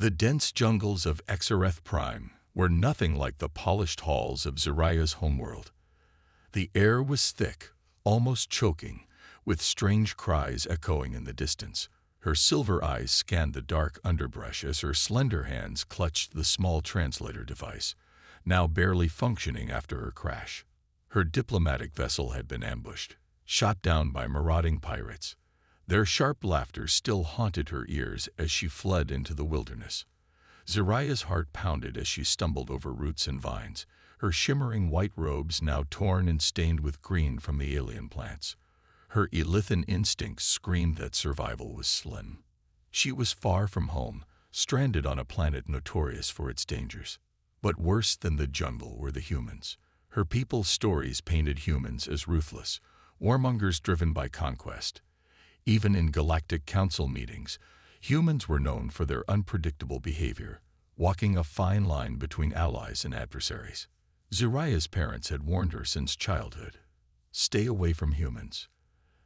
The dense jungles of Xrf Prime were nothing like the polished halls of Zariah's homeworld. The air was thick, almost choking, with strange cries echoing in the distance. Her silver eyes scanned the dark underbrush as her slender hands clutched the small translator device, now barely functioning after her crash. Her diplomatic vessel had been ambushed, shot down by marauding pirates. Their sharp laughter still haunted her ears as she fled into the wilderness. Zariah's heart pounded as she stumbled over roots and vines, her shimmering white robes now torn and stained with green from the alien plants. Her Elithan instincts screamed that survival was slim. She was far from home, stranded on a planet notorious for its dangers. But worse than the jungle were the humans. Her people's stories painted humans as ruthless, warmongers driven by conquest. Even in Galactic Council meetings, humans were known for their unpredictable behavior, walking a fine line between allies and adversaries. Zariah's parents had warned her since childhood. Stay away from humans.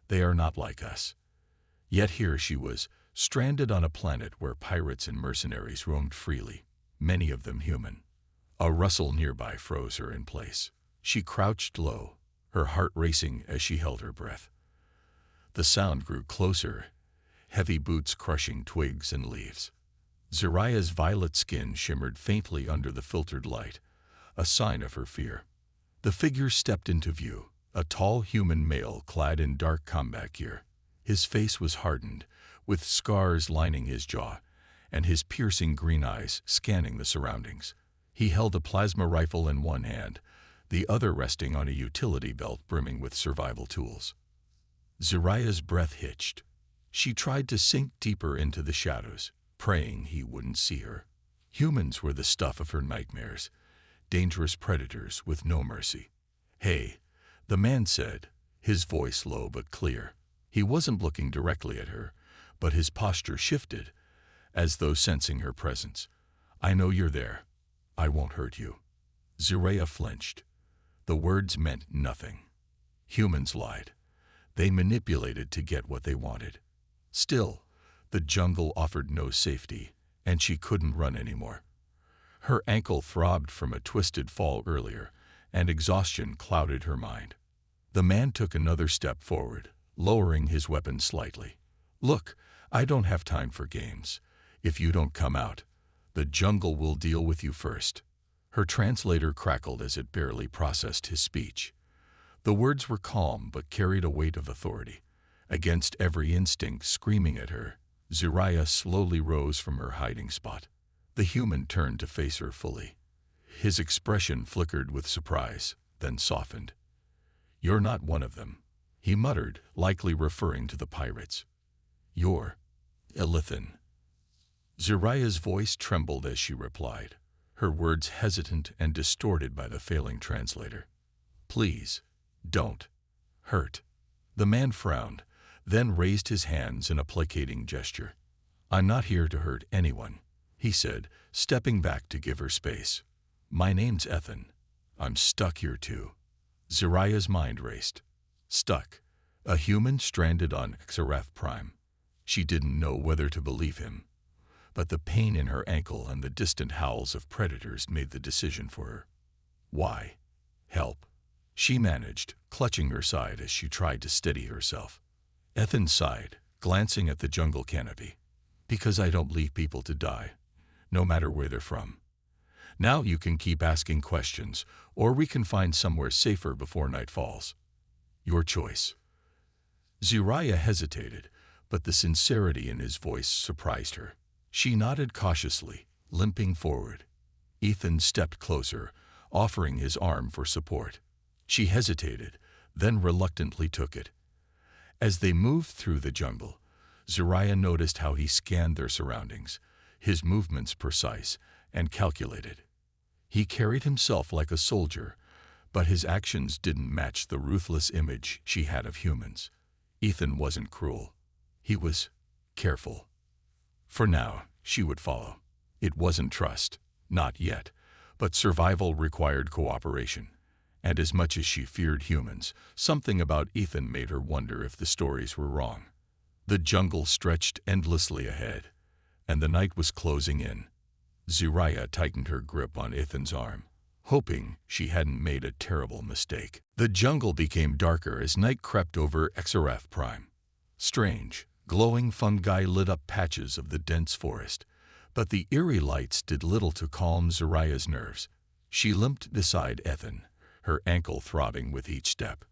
They are not like us. Yet here she was, stranded on a planet where pirates and mercenaries roamed freely, many of them human. A rustle nearby froze her in place. She crouched low, her heart racing as she held her breath. The sound grew closer, heavy boots crushing twigs and leaves. Zariah's violet skin shimmered faintly under the filtered light, a sign of her fear. The figure stepped into view, a tall human male clad in dark combat gear. His face was hardened, with scars lining his jaw, and his piercing green eyes scanning the surroundings. He held a plasma rifle in one hand, the other resting on a utility belt brimming with survival tools. Zariah's breath hitched. She tried to sink deeper into the shadows, praying he wouldn't see her. Humans were the stuff of her nightmares, dangerous predators with no mercy. "Hey," the man said, his voice low but clear. He wasn't looking directly at her, but his posture shifted, as though sensing her presence. "I know you're there. I won't hurt you." Zariah flinched. The words meant nothing. Humans lied. They manipulated to get what they wanted. Still, the jungle offered no safety, and she couldn't run anymore. Her ankle throbbed from a twisted fall earlier, and exhaustion clouded her mind. The man took another step forward, lowering his weapon slightly. "Look, I don't have time for games. If you don't come out, the jungle will deal with you first." Her translator crackled as it barely processed his speech. The words were calm but carried a weight of authority. Against every instinct screaming at her, Zariah slowly rose from her hiding spot. The human turned to face her fully. His expression flickered with surprise, then softened. "You're not one of them," he muttered, likely referring to the pirates. "You're Elithan." Zariah's voice trembled as she replied, her words hesitant and distorted by the failing translator. "Please, don't hurt." The man frowned, then raised his hands in a placating gesture. "I'm not here to hurt anyone," he said, stepping back to give her space. "My name's Ethan. I'm stuck here too." Zariah's mind raced. Stuck. A human stranded on Xrf Prime. She didn't know whether to believe him, but the pain in her ankle and the distant howls of predators made the decision for her. "Why? Help," she managed, clutching her side as she tried to steady herself. Ethan sighed, glancing at the jungle canopy. "Because I don't leave people to die, no matter where they're from. Now you can keep asking questions, or we can find somewhere safer before night falls. Your choice." Zariah hesitated, but the sincerity in his voice surprised her. She nodded cautiously, limping forward. Ethan stepped closer, offering his arm for support. She hesitated, then reluctantly took it. As they moved through the jungle, Zariah noticed how he scanned their surroundings, his movements precise and calculated. He carried himself like a soldier, but his actions didn't match the ruthless image she had of humans. Ethan wasn't cruel. He was careful. For now, she would follow. It wasn't trust, not yet, but survival required cooperation. And as much as she feared humans, something about Ethan made her wonder if the stories were wrong. The jungle stretched endlessly ahead. and the night was closing in. Zariah tightened her grip on Ethan's arm, hoping she hadn't made a terrible mistake. The jungle became darker as night crept over XRF Prime. Strange, glowing fungi lit up patches of the dense forest, but the eerie lights did little to calm Zariah's nerves. She limped beside Ethan, her ankle throbbing with each step.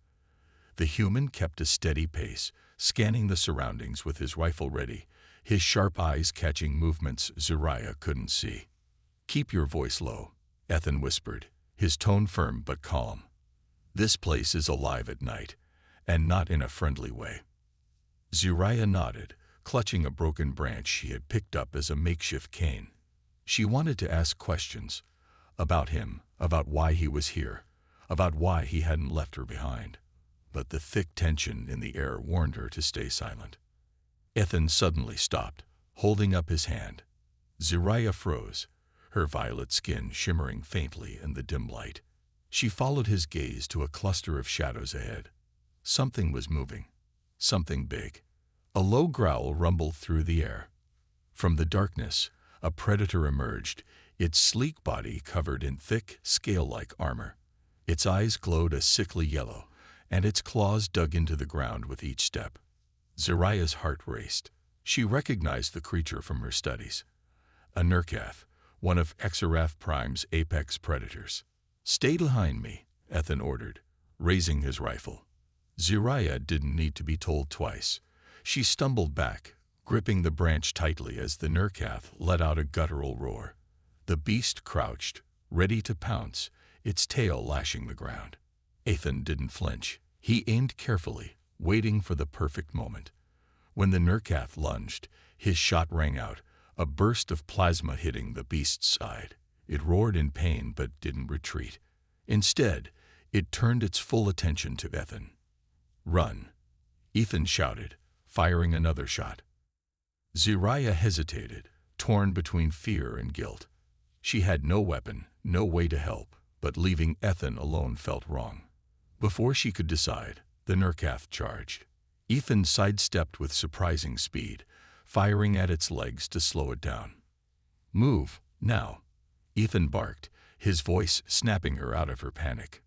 The human kept a steady pace, scanning the surroundings with his rifle ready, his sharp eyes catching movements Zariah couldn't see. "Keep your voice low," Ethan whispered, his tone firm but calm. "This place is alive at night, and not in a friendly way." Zariah nodded, clutching a broken branch she had picked up as a makeshift cane. She wanted to ask questions about him, about why he was here, about why he hadn't left her behind. But the thick tension in the air warned her to stay silent. Ethan suddenly stopped, holding up his hand. Zariah froze, her violet skin shimmering faintly in the dim light. She followed his gaze to a cluster of shadows ahead. Something was moving, something big. A low growl rumbled through the air. From the darkness, a predator emerged, its sleek body covered in thick, scale-like armor. Its eyes glowed a sickly yellow, and its claws dug into the ground with each step. Zariah's heart raced. She recognized the creature from her studies. A Nerkath, one of XRF Prime's apex predators. "Stay behind me," Ethan ordered, raising his rifle. Zariah didn't need to be told twice. She stumbled back, gripping the branch tightly as the Nerkath let out a guttural roar. The beast crouched, ready to pounce, its tail lashing the ground. Ethan didn't flinch. He aimed carefully, waiting for the perfect moment. When the Nerkath lunged, his shot rang out, a burst of plasma hitting the beast's side. It roared in pain but didn't retreat. Instead, it turned its full attention to Ethan. "Run," Ethan shouted, firing another shot. Zariah hesitated, torn between fear and guilt. She had no weapon, no way to help, but leaving Ethan alone felt wrong. Before she could decide, the Nerkath charged. Ethan sidestepped with surprising speed, firing at its legs to slow it down. "Move, now," Ethan barked, his voice snapping her out of her panic.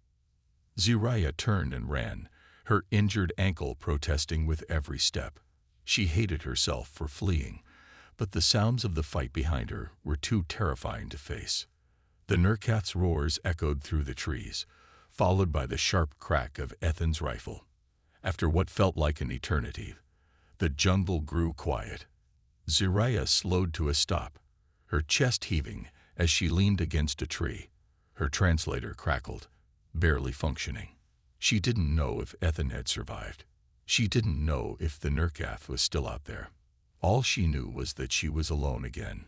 Zariah turned and ran, her injured ankle protesting with every step. She hated herself for fleeing, but the sounds of the fight behind her were too terrifying to face. The Nerkath's roars echoed through the trees, followed by the sharp crack of Ethan's rifle. After what felt like an eternity, the jungle grew quiet. Zariah slowed to a stop, her chest heaving as she leaned against a tree. Her translator crackled, barely functioning. She didn't know if Ethan had survived. She didn't know if the Nerkath was still out there. All she knew was that she was alone again.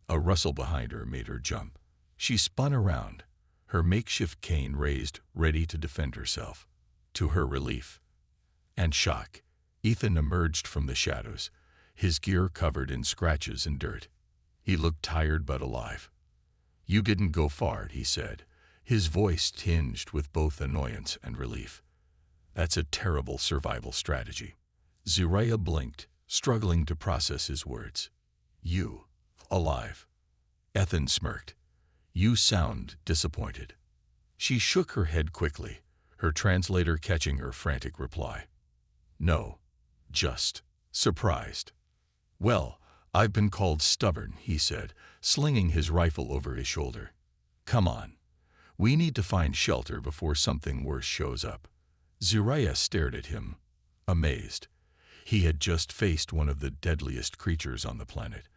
A rustle behind her made her jump. She spun around, her makeshift cane raised, ready to defend herself. To her relief and shock, Ethan emerged from the shadows, his gear covered in scratches and dirt. He looked tired but alive. "You didn't go far," he said, his voice tinged with both annoyance and relief. "That's a terrible survival strategy." Zariah blinked, struggling to process his words. "You, alive?" Ethan smirked. "You sound disappointed." She shook her head quickly, her translator catching her frantic reply. "No, just surprised." "Well, I've been called stubborn," he said, slinging his rifle over his shoulder. "Come on. We need to find shelter before something worse shows up." Zariah stared at him, amazed. He had just faced one of the deadliest creatures on the planet,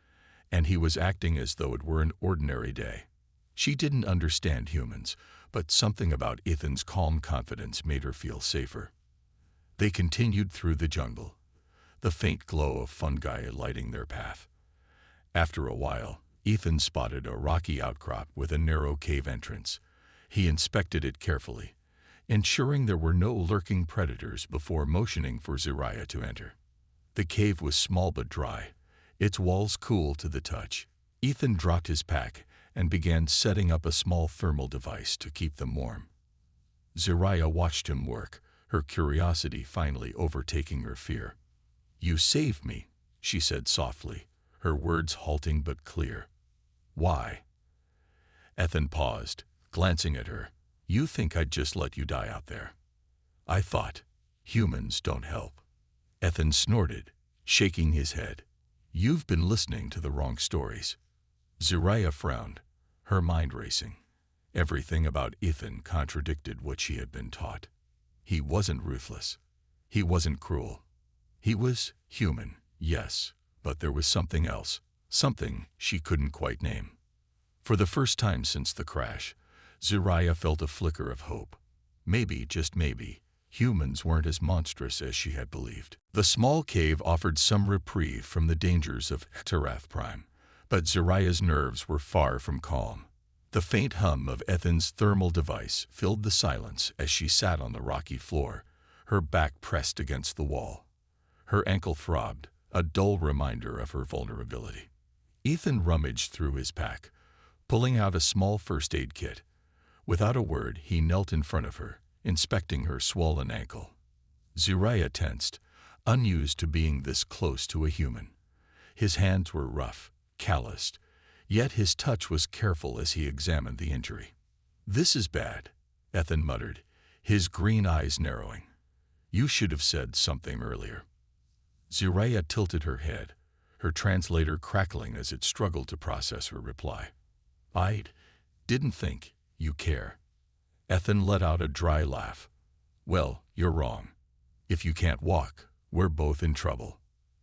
and he was acting as though it were an ordinary day. She didn't understand humans, but something about Ethan's calm confidence made her feel safer. They continued through the jungle, the faint glow of fungi lighting their path. After a while, Ethan spotted a rocky outcrop with a narrow cave entrance. He inspected it carefully, ensuring there were no lurking predators before motioning for Zariah to enter. The cave was small but dry, its walls cool to the touch. Ethan dropped his pack and began setting up a small thermal device to keep them warm. Zariah watched him work, her curiosity finally overtaking her fear. "You saved me," she said softly, her words halting but clear. Why? Ethan paused, glancing at her. You think I'd just let you die out there? I thought, humans don't help. Ethan snorted, shaking his head. You've been listening to the wrong stories. Zariah frowned, her mind racing. Everything about Ethan contradicted what she had been taught. He wasn't ruthless. He wasn't cruel. He was human, yes, but there was something else, something she couldn't quite name. For the first time since the crash, Zariah felt a flicker of hope. Maybe, just maybe, humans weren't as monstrous as she had believed. The small cave offered some reprieve from the dangers of HFY, but Zariah's nerves were far from calm. The faint hum of Ethan's thermal device filled the silence as she sat on the rocky floor, her back pressed against the wall. Her ankle throbbed, a dull reminder of her vulnerability. Ethan rummaged through his pack, pulling out a small first aid kit. Without a word, he knelt in front of her, inspecting her swollen ankle. Zariah tensed, unused to being this close to a human. His hands were rough, calloused, yet his touch was careful as he examined the injury. This is bad, Ethan muttered, his green eyes narrowing. You should have said something earlier. Zariah tilted her head, her translator crackling as it struggled to process her reply. I didn't think you care. Ethan let out a dry laugh. Well, you're wrong. If you can't walk, we're both in trouble.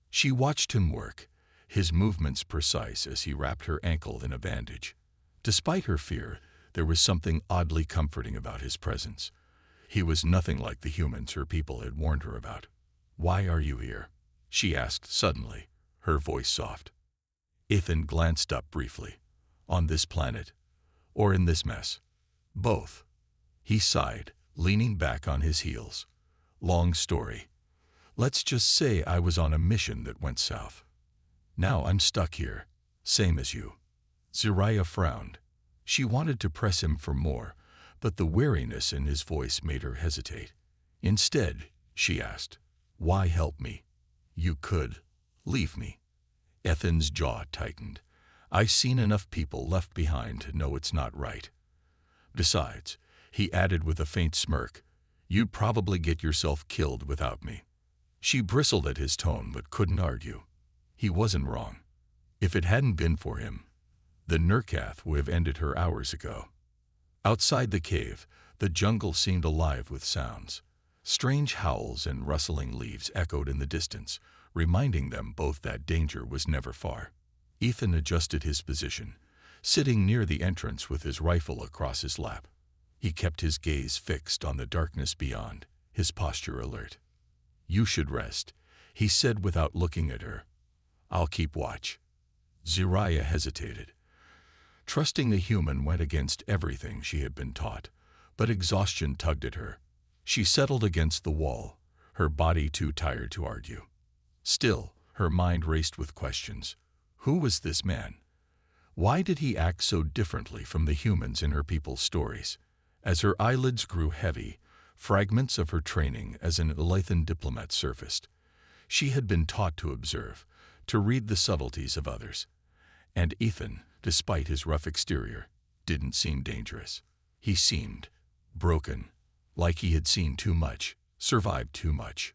She watched him work, his movements precise as he wrapped her ankle in a bandage. Despite her fear, there was something oddly comforting about his presence. He was nothing like the humans her people had warned her about. Why are you here? She asked suddenly, her voice soft. Ethan glanced up briefly. On this planet, or in this mess? Both. He sighed, leaning back on his heels. Long story. Let's just say I was on a mission that went south. Now I'm stuck here, same as you. Zariah frowned. She wanted to press him for more, but the weariness in his voice made her hesitate. Instead, she asked, why help me? You could leave me. Ethan's jaw tightened. I've seen enough people left behind to know it's not right. Besides, he added with a faint smirk, you'd probably get yourself killed without me. She bristled at his tone but couldn't argue. He wasn't wrong. If it hadn't been for him, the Nurkath would have ended her hours ago. Outside the cave, the jungle seemed alive with sounds. Strange howls and rustling leaves echoed in the distance, reminding them both that danger was never far. Ethan adjusted his position, sitting near the entrance with his rifle across his lap. He kept his gaze fixed on the darkness beyond, his posture alert. You should rest, he said without looking at her. I'll keep watch. Zariah hesitated. Trusting the human went against everything she had been taught, but exhaustion tugged at her. She settled against the wall, her body too tired to argue. Still, her mind raced with questions. Who was this man? Why did he act so differently from the humans in her people's stories? As her eyelids grew heavy, fragments of her training as an Elathan diplomat surfaced. She had been taught to observe, to read the subtleties of others. And Ethan, despite his rough exterior, didn't seem dangerous. He seemed broken, like he had seen too much, survived too much.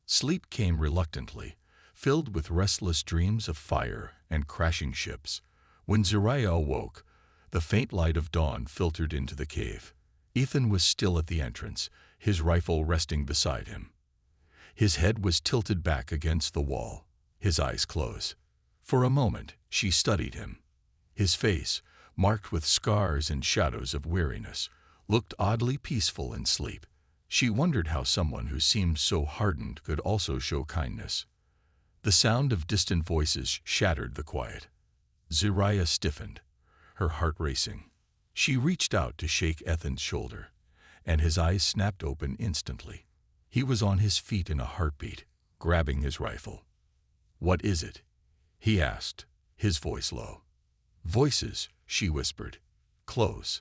Sleep came reluctantly, filled with restless dreams of fire and crashing ships. When Zariah awoke, the faint light of dawn filtered into the cave. Ethan was still at the entrance, his rifle resting beside him. His head was tilted back against the wall, his eyes closed. For a moment, she studied him. His face, marked with scars and shadows of weariness, looked oddly peaceful in sleep. She wondered how someone who seemed so hardened could also show kindness. The sound of distant voices shattered the quiet. Zariah stiffened, her heart racing. She reached out to shake Ethan's shoulder, and his eyes snapped open instantly. He was on his feet in a heartbeat, grabbing his rifle. "What is it?" he asked, his voice low. "Voices," she whispered. "Close."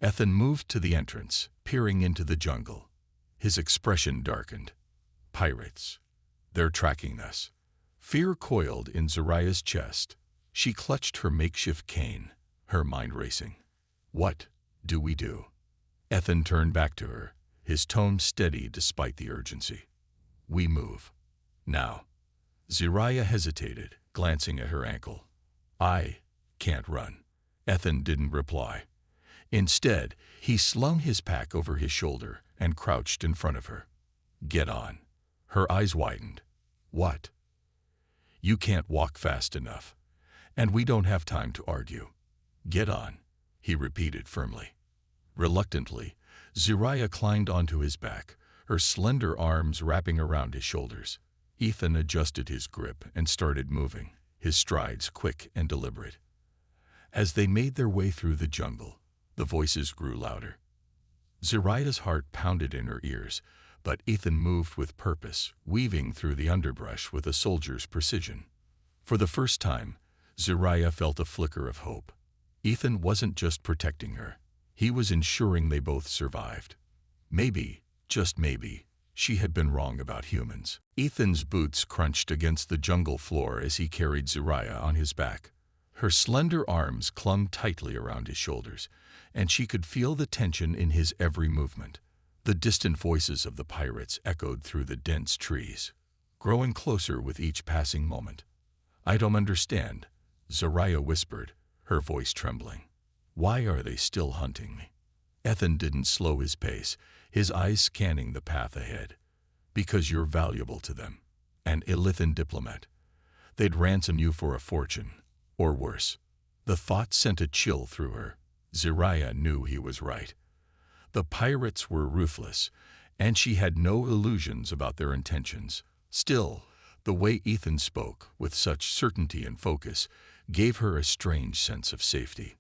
Ethan moved to the entrance, peering into the jungle. His expression darkened. "Pirates. They're tracking us. Fear coiled in Zariah's chest. She clutched her makeshift cane, her mind racing. What do we do? Ethan turned back to her, his tone steady despite the urgency. We move. Now. Zariah hesitated, glancing at her ankle. I can't run. Ethan didn't reply. Instead, he slung his pack over his shoulder and crouched in front of her. Get on. Her eyes widened. What? You can't walk fast enough. And we don't have time to argue. Get on, he repeated firmly. Reluctantly, Zariah climbed onto his back, her slender arms wrapping around his shoulders. Ethan adjusted his grip and started moving, his strides quick and deliberate. As they made their way through the jungle, the voices grew louder. Zariah's heart pounded in her ears, but Ethan moved with purpose, weaving through the underbrush with a soldier's precision. For the first time, Zariah felt a flicker of hope. Ethan wasn't just protecting her. He was ensuring they both survived. Maybe, just maybe, she had been wrong about humans. Ethan's boots crunched against the jungle floor as he carried Zariah on his back. Her slender arms clung tightly around his shoulders, and she could feel the tension in his every movement. The distant voices of the pirates echoed through the dense trees, growing closer with each passing moment. I don't understand, Zariah whispered, her voice trembling. Why are they still hunting me? Ethan didn't slow his pace, his eyes scanning the path ahead. Because you're valuable to them. An Illithan diplomat. They'd ransom you for a fortune, or worse. The thought sent a chill through her. Zariah knew he was right. The pirates were ruthless, and she had no illusions about their intentions. Still, the way Ethan spoke, with such certainty and focus, gave her a strange sense of safety.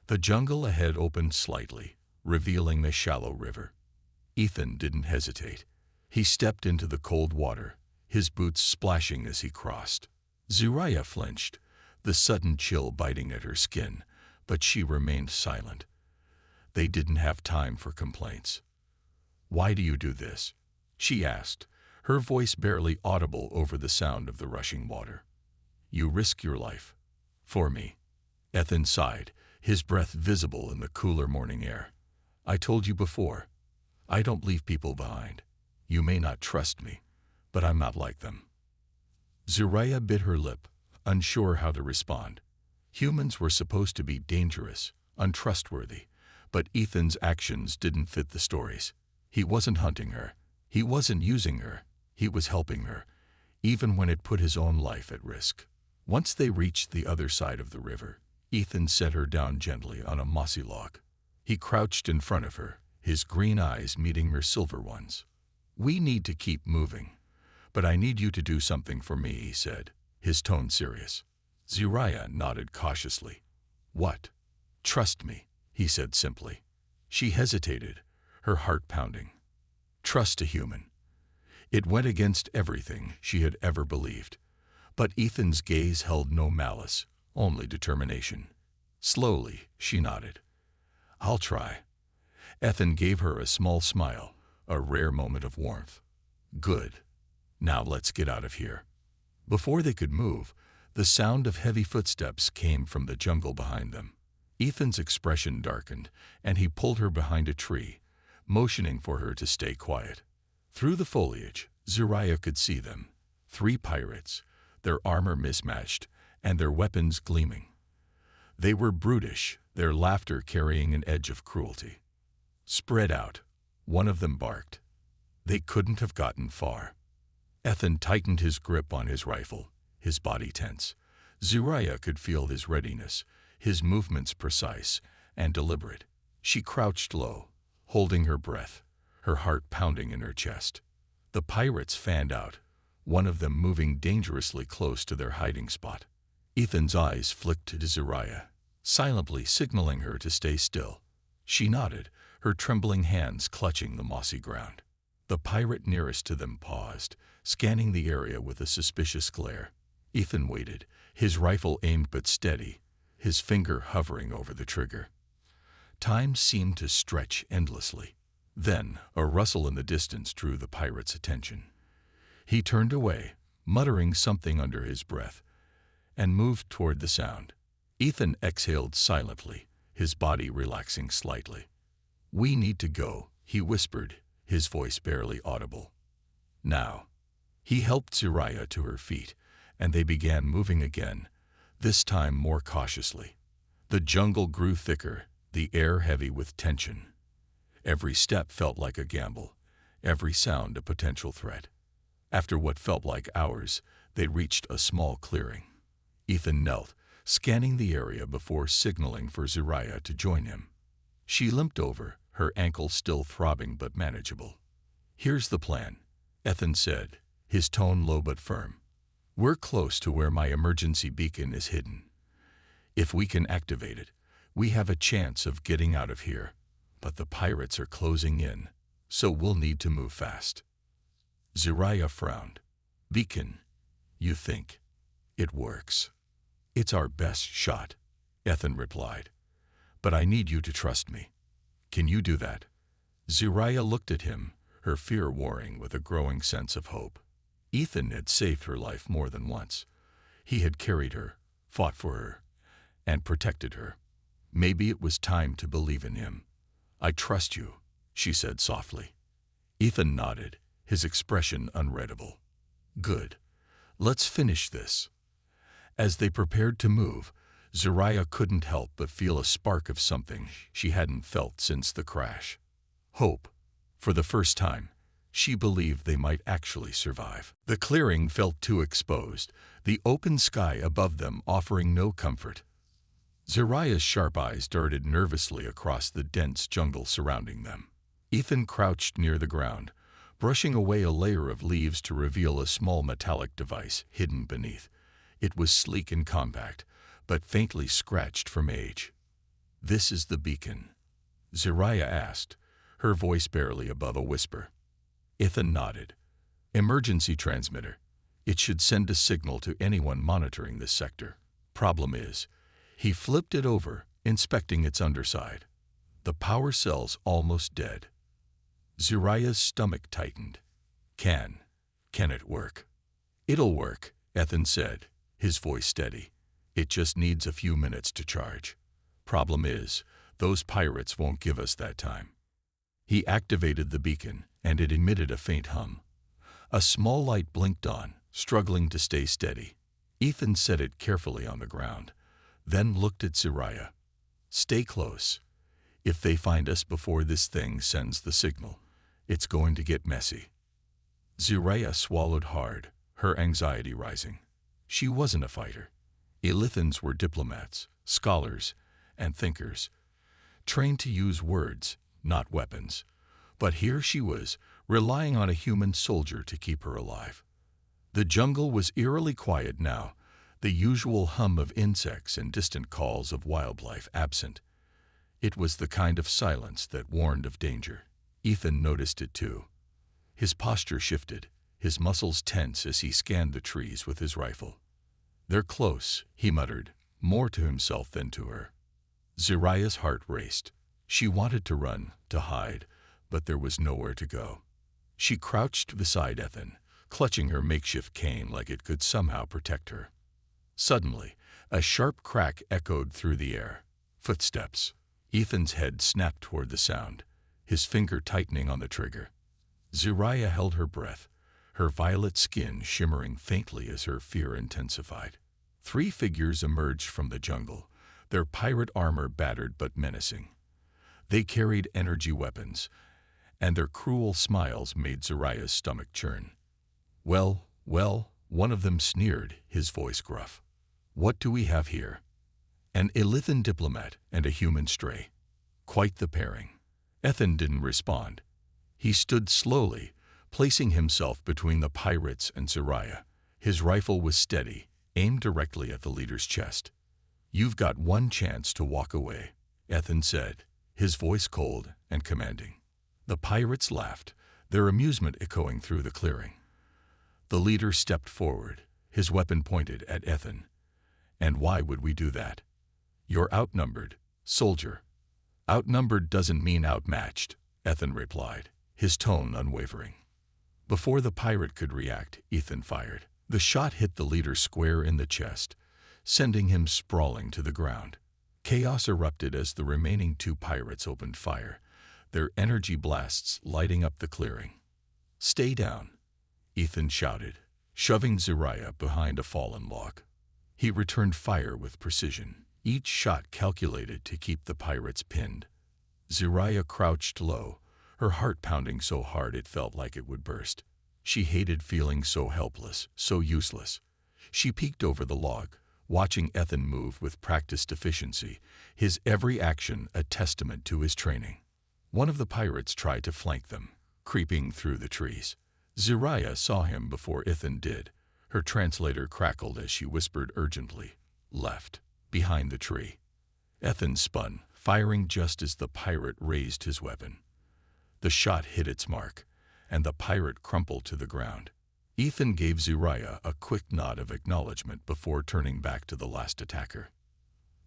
The jungle ahead opened slightly, revealing a shallow river. Ethan didn't hesitate. He stepped into the cold water, his boots splashing as he crossed. Zariah flinched, the sudden chill biting at her skin, but she remained silent. They didn't have time for complaints. Why do you do this? She asked, her voice barely audible over the sound of the rushing water. You risk your life. For me. Ethan sighed, his breath visible in the cooler morning air. I told you before, I don't leave people behind. You may not trust me, but I'm not like them. Zariah bit her lip, unsure how to respond. Humans were supposed to be dangerous, untrustworthy, but Ethan's actions didn't fit the stories. He wasn't hunting her. He wasn't using her. He was helping her, even when it put his own life at risk. Once they reached the other side of the river, Ethan set her down gently on a mossy log. He crouched in front of her, his green eyes meeting her silver ones. We need to keep moving, but I need you to do something for me, he said, his tone serious. Zariah nodded cautiously. What? Trust me, he said simply. She hesitated, her heart pounding. Trust a human. It went against everything she had ever believed. But Ethan's gaze held no malice, only determination. Slowly, she nodded. I'll try. Ethan gave her a small smile, a rare moment of warmth. Good. Now let's get out of here. Before they could move, the sound of heavy footsteps came from the jungle behind them. Ethan's expression darkened, and he pulled her behind a tree, motioning for her to stay quiet. Through the foliage, Zariah could see them. 3 pirates, their armor mismatched, and their weapons gleaming. They were brutish, their laughter carrying an edge of cruelty. Spread out, one of them barked. They couldn't have gotten far. Ethan tightened his grip on his rifle, his body tense. Zariah could feel his readiness, his movements precise and deliberate. She crouched low, holding her breath, her heart pounding in her chest. The pirates fanned out, one of them moving dangerously close to their hiding spot. Ethan's eyes flicked to Zariah, silently signaling her to stay still. She nodded, her trembling hands clutching the mossy ground. The pirate nearest to them paused, scanning the area with a suspicious glare. Ethan waited, his rifle aimed but steady, his finger hovering over the trigger. Time seemed to stretch endlessly. Then, a rustle in the distance drew the pirate's attention. He turned away, muttering something under his breath, and moved toward the sound. Ethan exhaled silently, his body relaxing slightly. "We need to go," he whispered, his voice barely audible. "Now." He helped Zariah to her feet, and they began moving again, this time more cautiously. The jungle grew thicker, the air heavy with tension. Every step felt like a gamble, every sound a potential threat. After what felt like hours, they reached a small clearing. Ethan knelt, scanning the area before signaling for Zariah to join him. She limped over, her ankle still throbbing but manageable. "Here's the plan," Ethan said, his tone low but firm. "We're close to where my emergency beacon is hidden. If we can activate it, we have a chance of getting out of here. But the pirates are closing in, so we'll need to move fast." Zariah frowned. "Beacon, you think? It works." "It's our best shot," Ethan replied. "But I need you to trust me. Can you do that?" Zariah looked at him, her fear warring with a growing sense of hope. Ethan had saved her life more than once. He had carried her, fought for her, and protected her. Maybe it was time to believe in him. "I trust you," she said softly. Ethan nodded, his expression unreadable. "Good. Let's finish this." As they prepared to move, Zariah couldn't help but feel a spark of something she hadn't felt since the crash. Hope. For the first time, she believed they might actually survive. The clearing felt too exposed, the open sky above them offering no comfort. Zariah's sharp eyes darted nervously across the dense jungle surrounding them. Ethan crouched near the ground, brushing away a layer of leaves to reveal a small metallic device hidden beneath. It was sleek and compact, but faintly scratched from age. "This is the beacon?" Zariah asked, her voice barely above a whisper. Ethan nodded. "Emergency transmitter. It should send a signal to anyone monitoring this sector. Problem is," he flipped it over, inspecting its underside. "The power cell's almost dead." Zariah's stomach tightened. Can it work?" "It'll work," Ethan said, his voice steady. "It just needs a few minutes to charge. Problem is, those pirates won't give us that time." He activated the beacon, and it emitted a faint hum. A small light blinked on, struggling to stay steady. Ethan set it carefully on the ground, then looked at Zariah. "Stay close. If they find us before this thing sends the signal, it's going to get messy." Zariah swallowed hard, her anxiety rising. She wasn't a fighter. Illithans were diplomats, scholars, and thinkers, trained to use words, not weapons. But here she was, relying on a human soldier to keep her alive. The jungle was eerily quiet now, the usual hum of insects and distant calls of wildlife absent. It was the kind of silence that warned of danger. Ethan noticed it too. His posture shifted, his muscles tense as he scanned the trees with his rifle. "They're close," he muttered, more to himself than to her. Zariah's heart raced. She wanted to run, to hide, but there was nowhere to go. She crouched beside Ethan, clutching her makeshift cane like it could somehow protect her. Suddenly, a sharp crack echoed through the air. Footsteps. Ethan's head snapped toward the sound, his finger tightening on the trigger. Zariah held her breath, her violet skin shimmering faintly as her fear intensified. 3 figures emerged from the jungle, their pirate armor battered but menacing. They carried energy weapons, and their cruel smiles made Zariah's stomach churn. Well, one of them sneered, his voice gruff. "What do we have here?" An Illithan diplomat and a human stray. Quite the pairing. Ethan didn't respond. He stood slowly, placing himself between the pirates and Zariah. His rifle was steady, aimed directly at the leader's chest. "You've got one chance to walk away," Ethan said, his voice cold and commanding. The pirates laughed, their amusement echoing through the clearing. The leader stepped forward, his weapon pointed at Ethan. "And why would we do that?" "You're outnumbered, soldier." "Outnumbered doesn't mean outmatched," Ethan replied, his tone unwavering. Before the pirate could react, Ethan fired. The shot hit the leader square in the chest, sending him sprawling to the ground. Chaos erupted as the remaining two pirates opened fire, their energy blasts lighting up the clearing. "Stay down," Ethan shouted, shoving Zariah behind a fallen log. He returned fire with precision, each shot calculated to keep the pirates pinned. Zariah crouched low, her heart pounding so hard it felt like it would burst. She hated feeling so helpless, so useless. She peeked over the log, watching Ethan move with practiced efficiency, his every action a testament to his training. One of the pirates tried to flank them, creeping through the trees. Zariah saw him before Ethan did. Her translator crackled as she whispered urgently, "Left, behind the tree." Ethan spun, firing just as the pirate raised his weapon. The shot hit its mark, and the pirate crumpled to the ground. Ethan gave Zariah a quick nod of acknowledgement before turning back to the last attacker.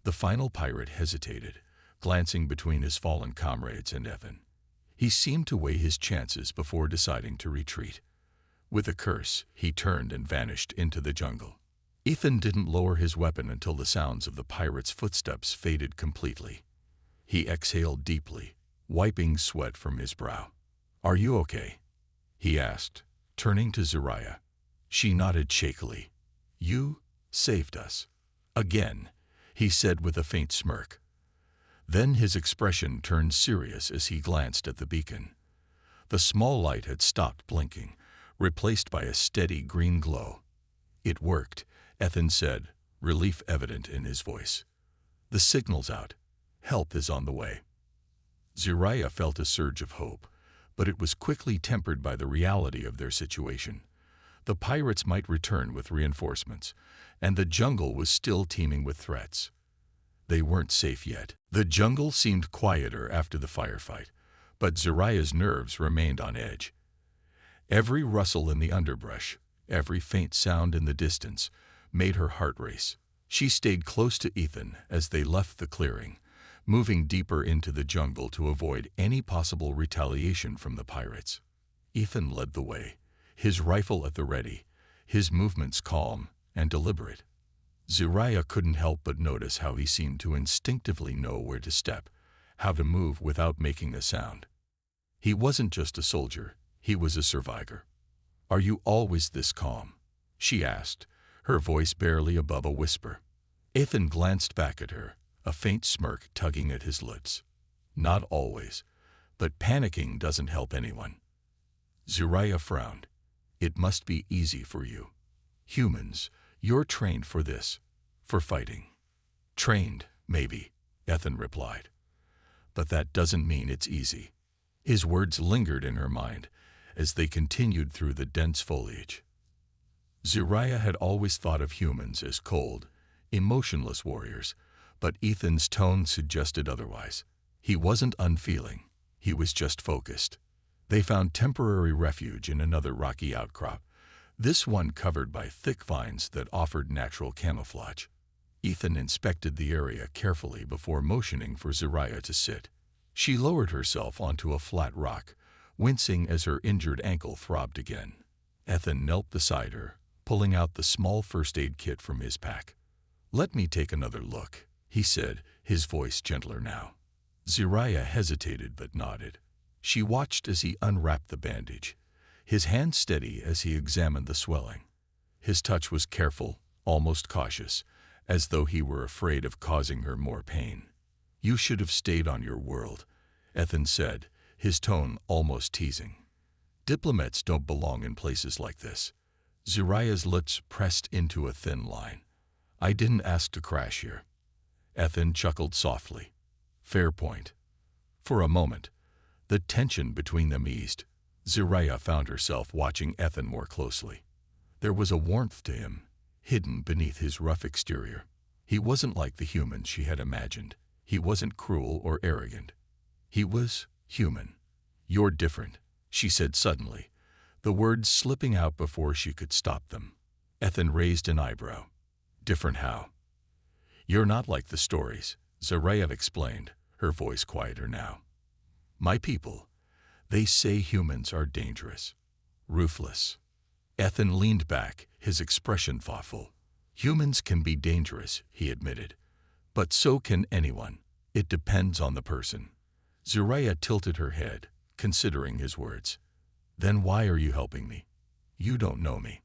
The final pirate hesitated, glancing between his fallen comrades and Ethan. He seemed to weigh his chances before deciding to retreat. With a curse, he turned and vanished into the jungle. Ethan didn't lower his weapon until the sounds of the pirate's footsteps faded completely. He exhaled deeply, wiping sweat from his brow. "Are you okay?" he asked, turning to Zariah. She nodded shakily. "You saved us." "Again," he said with a faint smirk. Then his expression turned serious as he glanced at the beacon. The small light had stopped blinking, replaced by a steady green glow. "It worked," Ethan said, relief evident in his voice. "The signal's out. Help is on the way." Zariah felt a surge of hope, but it was quickly tempered by the reality of their situation. The pirates might return with reinforcements, and the jungle was still teeming with threats. They weren't safe yet. The jungle seemed quieter after the firefight, but Zariah's nerves remained on edge. Every rustle in the underbrush, every faint sound in the distance, made her heart race. She stayed close to Ethan as they left the clearing, moving deeper into the jungle to avoid any possible retaliation from the pirates. Ethan led the way, his rifle at the ready, his movements calm and deliberate. Zariah couldn't help but notice how he seemed to instinctively know where to step, how to move without making a sound. He wasn't just a soldier, he was a survivor. "Are you always this calm?" she asked, her voice barely above a whisper. Ethan glanced back at her, a faint smirk tugging at his lips. "Not always, but panicking doesn't help anyone." Zariah frowned. "It must be easy for you. Humans, you're trained for this, for fighting." "Trained, maybe," Ethan replied. "But that doesn't mean it's easy." His words lingered in her mind as they continued through the dense foliage. Zariah had always thought of humans as cold, emotionless warriors, but Ethan's tone suggested otherwise. He wasn't unfeeling, he was just focused. They found temporary refuge in another rocky outcrop, this one covered by thick vines that offered natural camouflage. Ethan inspected the area carefully before motioning for Zariah to sit. She lowered herself onto a flat rock, wincing as her injured ankle throbbed again. Ethan knelt beside her, pulling out the small first aid kit from his pack. "Let me take another look," he said, his voice gentler now. Zariah hesitated but nodded. She watched as he unwrapped the bandage, his hand steady as he examined the swelling. His touch was careful, almost cautious, as though he were afraid of causing her more pain. "You should have stayed on your world," Ethan said, his tone almost teasing. "Diplomats don't belong in places like this." Zariah's lips pressed into a thin line. "I didn't ask to crash here." Ethan chuckled softly. "Fair point." For a moment, the tension between them eased. Zariah found herself watching Ethan more closely. There was a warmth to him, hidden beneath his rough exterior. He wasn't like the humans she had imagined. He wasn't cruel or arrogant. He was human. "You're different," she said suddenly, the words slipping out before she could stop them. Ethan raised an eyebrow. "Different how?" "You're not like the stories," Zariah explained, her voice quieter now. "My people, they say humans are dangerous, ruthless, Ethan leaned back, his expression thoughtful. Humans can be dangerous, he admitted. But so can anyone. It depends on the person. Zariah tilted her head, considering his words. Then why are you helping me? You don't know me.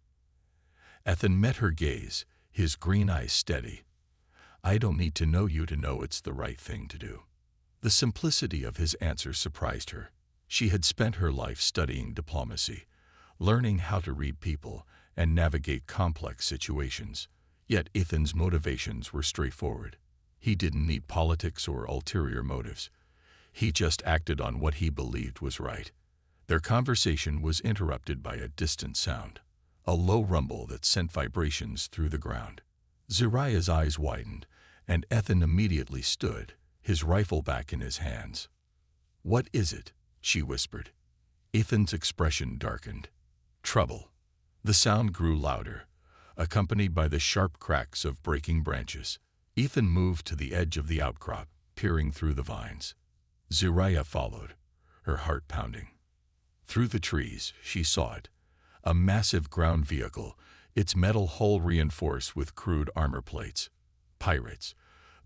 Ethan met her gaze, his green eyes steady. I don't need to know you to know it's the right thing to do. The simplicity of his answer surprised her. She had spent her life studying diplomacy, learning how to read people and navigate complex situations. Yet Ethan's motivations were straightforward. He didn't need politics or ulterior motives. He just acted on what he believed was right. Their conversation was interrupted by a distant sound, a low rumble that sent vibrations through the ground. Zariah's eyes widened, and Ethan immediately stood, his rifle back in his hands. What is it? She whispered. Ethan's expression darkened. Trouble. The sound grew louder, accompanied by the sharp cracks of breaking branches. Ethan moved to the edge of the outcrop, peering through the vines. Zariah followed, her heart pounding. Through the trees, she saw it. A massive ground vehicle, its metal hull reinforced with crude armor plates. Pirates.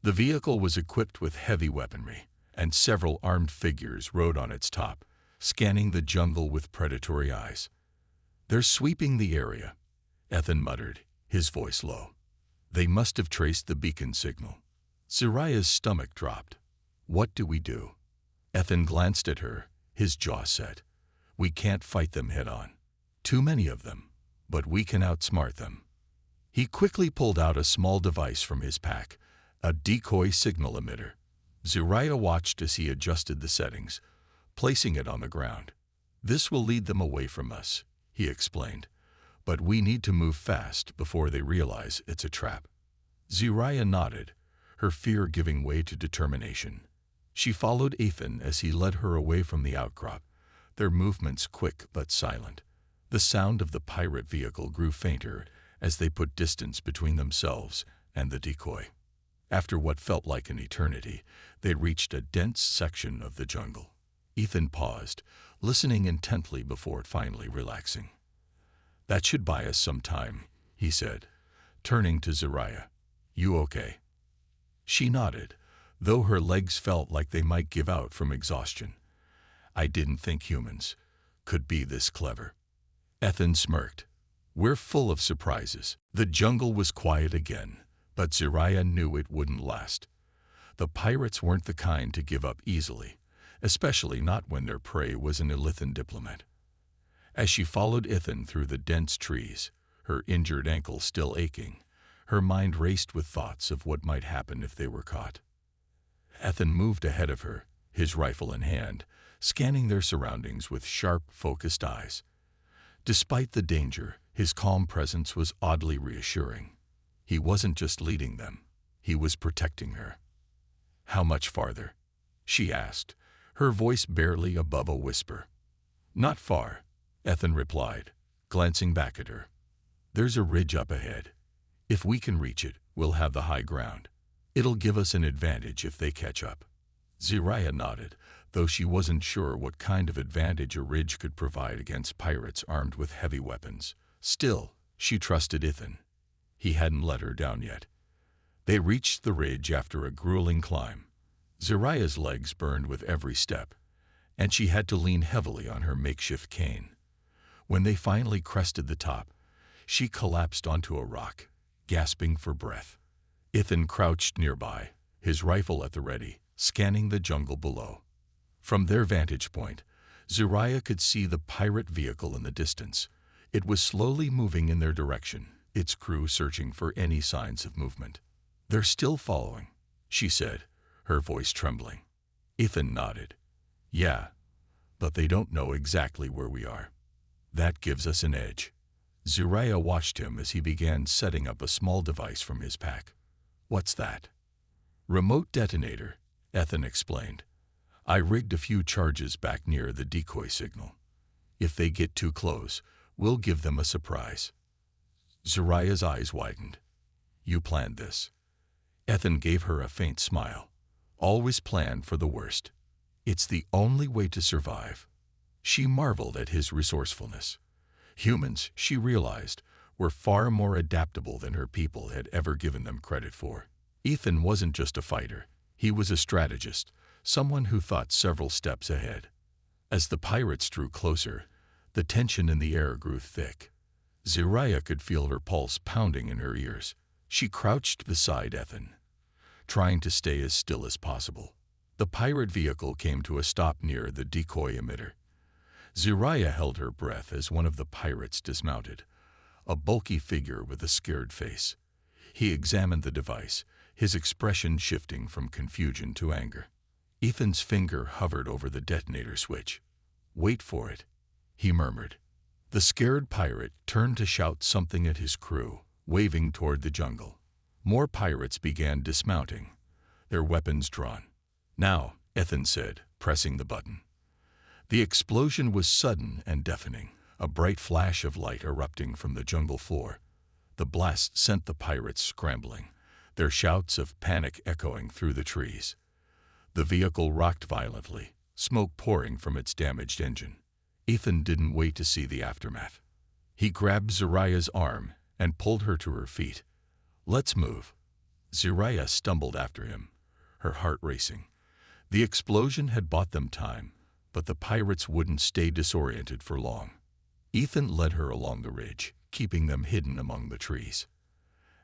The vehicle was equipped with heavy weaponry, and several armed figures rode on its top, scanning the jungle with predatory eyes. They're sweeping the area, Ethan muttered, his voice low. They must have traced the beacon signal. Zariah's stomach dropped. What do we do? Ethan glanced at her, his jaw set. We can't fight them head-on. Too many of them, but we can outsmart them. He quickly pulled out a small device from his pack, a decoy signal emitter. Zariah watched as he adjusted the settings, placing it on the ground. This will lead them away from us, he explained, but we need to move fast before they realize it's a trap. Zariah nodded, her fear giving way to determination. She followed Ethan as he led her away from the outcrop, their movements quick but silent. The sound of the pirate vehicle grew fainter as they put distance between themselves and the decoy. After what felt like an eternity, they reached a dense section of the jungle. Ethan paused, listening intently before finally relaxing. That should buy us some time, he said, turning to Zariah. You okay? She nodded, though her legs felt like they might give out from exhaustion. I didn't think humans could be this clever. Ethan smirked. We're full of surprises. The jungle was quiet again, but Zariah knew it wouldn't last. The pirates weren't the kind to give up easily, especially not when their prey was an Elithan diplomat. As she followed Ethan through the dense trees, her injured ankle still aching, her mind raced with thoughts of what might happen if they were caught. Ethan moved ahead of her, his rifle in hand, scanning their surroundings with sharp, focused eyes. Despite the danger, his calm presence was oddly reassuring. He wasn't just leading them, he was protecting her. How much farther? She asked, her voice barely above a whisper. Not far, Ethan replied, glancing back at her. There's a ridge up ahead. If we can reach it, we'll have the high ground. It'll give us an advantage if they catch up. Zariah nodded, though she wasn't sure what kind of advantage a ridge could provide against pirates armed with heavy weapons. Still, she trusted Ethan. He hadn't let her down yet. They reached the ridge after a grueling climb. Zariah's legs burned with every step, and she had to lean heavily on her makeshift cane. When they finally crested the top, she collapsed onto a rock, gasping for breath. Ethan crouched nearby, his rifle at the ready, scanning the jungle below. From their vantage point, Zariah could see the pirate vehicle in the distance. It was slowly moving in their direction, its crew searching for any signs of movement. They're still following, she said, her voice trembling. Ethan nodded. Yeah, but they don't know exactly where we are. That gives us an edge. Zariah watched him as he began setting up a small device from his pack. What's that? Remote detonator, Ethan explained. I rigged a few charges back near the decoy signal. If they get too close, we'll give them a surprise. Zariah's eyes widened. You planned this. Ethan gave her a faint smile. Always plan for the worst. It's the only way to survive. She marveled at his resourcefulness. Humans, she realized, were far more adaptable than her people had ever given them credit for. Ethan wasn't just a fighter. He was a strategist, someone who thought several steps ahead. As the pirates drew closer, the tension in the air grew thick. Zariah could feel her pulse pounding in her ears. She crouched beside Ethan, trying to stay as still as possible. The pirate vehicle came to a stop near the decoy emitter. Zariah held her breath as one of the pirates dismounted, a bulky figure with a scared face. He examined the device, his expression shifting from confusion to anger. Ethan's finger hovered over the detonator switch. "Wait for it," he murmured. The scared pirate turned to shout something at his crew, waving toward the jungle. More pirates began dismounting, their weapons drawn. "Now," Ethan said, pressing the button. The explosion was sudden and deafening, a bright flash of light erupting from the jungle floor. The blast sent the pirates scrambling, their shouts of panic echoing through the trees. The vehicle rocked violently, smoke pouring from its damaged engine. Ethan didn't wait to see the aftermath. He grabbed Zariah's arm and pulled her to her feet. "Let's move." Zariah stumbled after him, her heart racing. The explosion had bought them time, but the pirates wouldn't stay disoriented for long. Ethan led her along the ridge, keeping them hidden among the trees.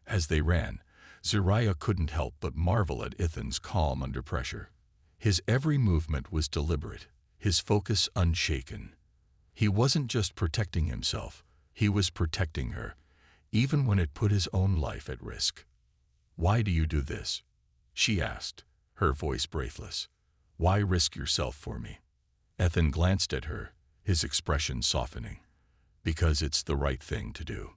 As they ran, Zariah couldn't help but marvel at Ethan's calm under pressure. His every movement was deliberate, his focus unshaken. He wasn't just protecting himself, he was protecting her, even when it put his own life at risk. "Why do you do this?" she asked, her voice breathless. "Why risk yourself for me?" Ethan glanced at her, his expression softening. "Because it's the right thing to do."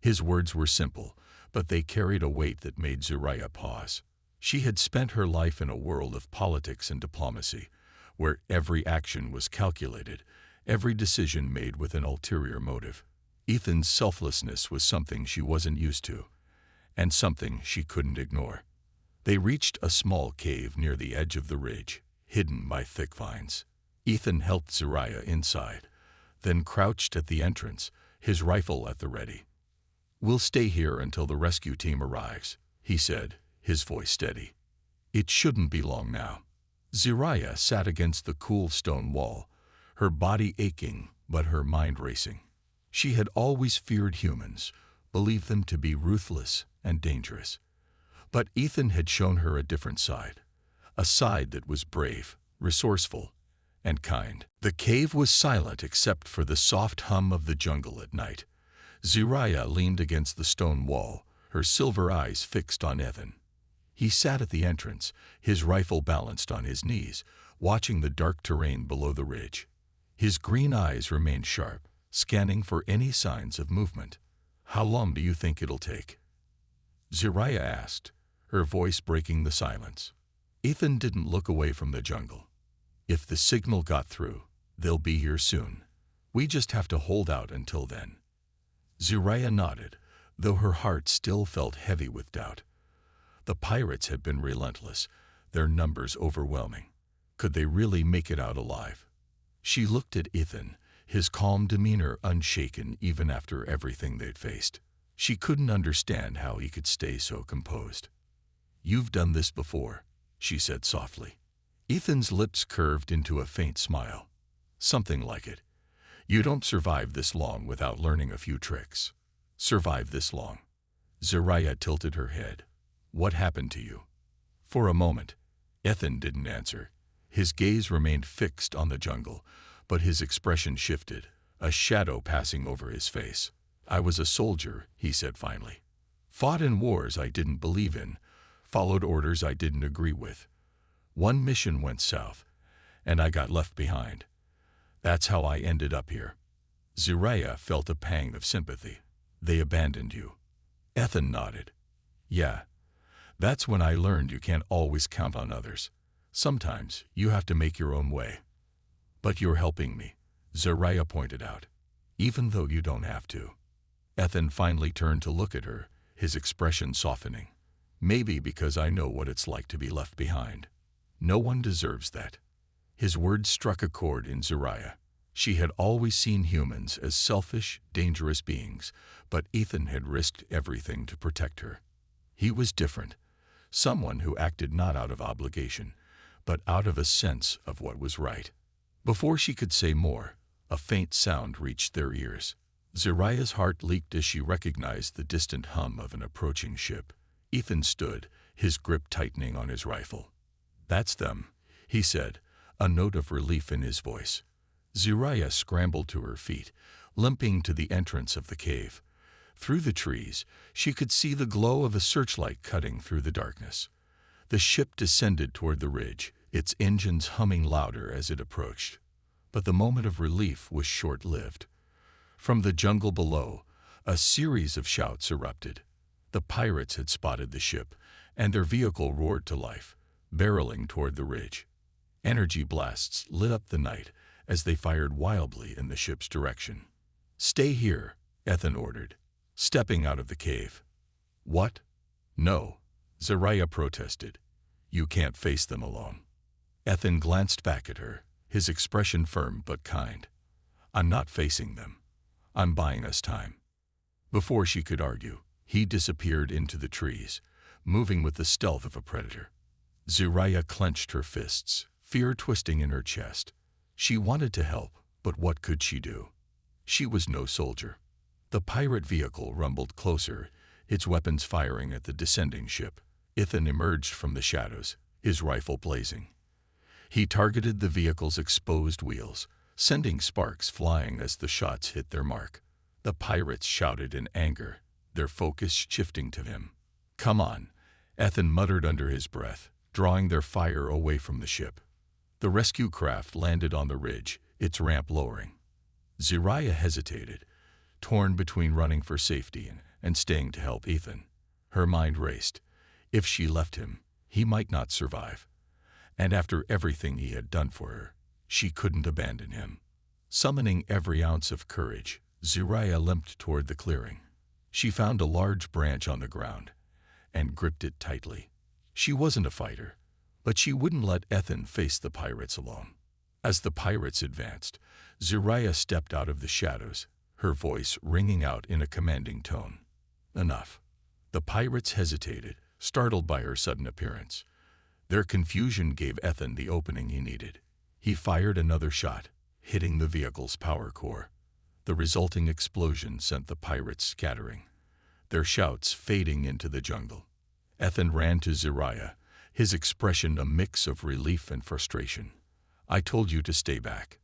His words were simple, but they carried a weight that made Zariah pause. She had spent her life in a world of politics and diplomacy, where every action was calculated, every decision made with an ulterior motive. Ethan's selflessness was something she wasn't used to, and something she couldn't ignore. They reached a small cave near the edge of the ridge, hidden by thick vines. Ethan helped Zariah inside, then crouched at the entrance, his rifle at the ready. "We'll stay here until the rescue team arrives," he said, his voice steady. "It shouldn't be long now." Zariah sat against the cool stone wall, her body aching but her mind racing. She had always feared humans, believed them to be ruthless and dangerous. But Ethan had shown her a different side, a side that was brave, resourceful, and kind. The cave was silent except for the soft hum of the jungle at night. Zariah leaned against the stone wall, her silver eyes fixed on Ethan. He sat at the entrance, his rifle balanced on his knees, watching the dark terrain below the ridge. His green eyes remained sharp, scanning for any signs of movement. "How long do you think it'll take?" Zariah asked, her voice breaking the silence. Ethan didn't look away from the jungle. "If the signal got through, they'll be here soon. We just have to hold out until then." Zariah nodded, though her heart still felt heavy with doubt. The pirates had been relentless, their numbers overwhelming. Could they really make it out alive? She looked at Ethan, his calm demeanor unshaken even after everything they'd faced. She couldn't understand how he could stay so composed. "You've done this before," she said softly. Ethan's lips curved into a faint smile. "Something like it. You don't survive this long without learning a few tricks." "Survive this long?" Zariah tilted her head. "What happened to you?" For a moment, Ethan didn't answer. His gaze remained fixed on the jungle, but his expression shifted, a shadow passing over his face. "I was a soldier," he said finally. "Fought in wars I didn't believe in, followed orders I didn't agree with. One mission went south, and I got left behind. That's how I ended up here." Zariah felt a pang of sympathy. "They abandoned you." Ethan nodded. "Yeah. That's when I learned you can't always count on others. Sometimes you have to make your own way." "But you're helping me," Zariah pointed out, "even though you don't have to." Ethan finally turned to look at her, his expression softening. "Maybe because I know what it's like to be left behind. No one deserves that." His words struck a chord in Zariah. She had always seen humans as selfish, dangerous beings, but Ethan had risked everything to protect her. He was different, someone who acted not out of obligation, but out of a sense of what was right. Before she could say more, a faint sound reached their ears. Zariah's heart leaped as she recognized the distant hum of an approaching ship. Ethan stood, his grip tightening on his rifle. "That's them," he said, a note of relief in his voice. Zariah scrambled to her feet, limping to the entrance of the cave. Through the trees, she could see the glow of a searchlight cutting through the darkness. The ship descended toward the ridge, its engines humming louder as it approached. But the moment of relief was short-lived. From the jungle below, a series of shouts erupted. The pirates had spotted the ship, and their vehicle roared to life, barreling toward the ridge. Energy blasts lit up the night as they fired wildly in the ship's direction. "Stay here," Ethan ordered, stepping out of the cave. "What?" "No," Zariah protested. "You can't face them alone." Ethan glanced back at her, his expression firm but kind. "I'm not facing them. I'm buying us time." Before she could argue, he disappeared into the trees, moving with the stealth of a predator. Zariah clenched her fists, fear twisting in her chest. She wanted to help, but what could she do? She was no soldier. The pirate vehicle rumbled closer, its weapons firing at the descending ship. Ethan emerged from the shadows, his rifle blazing. He targeted the vehicle's exposed wheels, sending sparks flying as the shots hit their mark. The pirates shouted in anger, their focus shifting to him. "Come on," Ethan muttered under his breath, drawing their fire away from the ship. The rescue craft landed on the ridge, its ramp lowering. Zariah hesitated, torn between running for safety and staying to help Ethan. Her mind raced. If she left him, he might not survive. And after everything he had done for her, she couldn't abandon him. Summoning every ounce of courage, Zariah limped toward the clearing. She found a large branch on the ground and gripped it tightly. She wasn't a fighter, but she wouldn't let Ethan face the pirates alone. As the pirates advanced, Zariah stepped out of the shadows, her voice ringing out in a commanding tone. "Enough." The pirates hesitated, startled by her sudden appearance. Their confusion gave Ethan the opening he needed. He fired another shot, hitting the vehicle's power core. The resulting explosion sent the pirates scattering, their shouts fading into the jungle. Ethan ran to Zariah, his expression a mix of relief and frustration. "I told you to stay back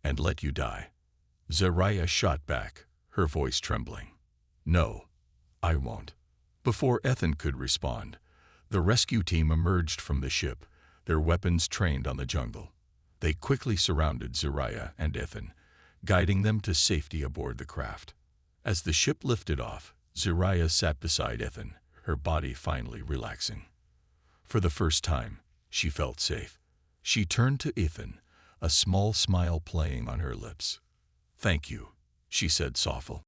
and let you die." Zariah shot back, her voice trembling. "No, I won't." Before Ethan could respond, the rescue team emerged from the ship, their weapons trained on the jungle. They quickly surrounded Zariah and Ethan, guiding them to safety aboard the craft. As the ship lifted off, Zariah sat beside Ethan, her body finally relaxing. For the first time, she felt safe. She turned to Ethan, a small smile playing on her lips. "Thank you," she said softly.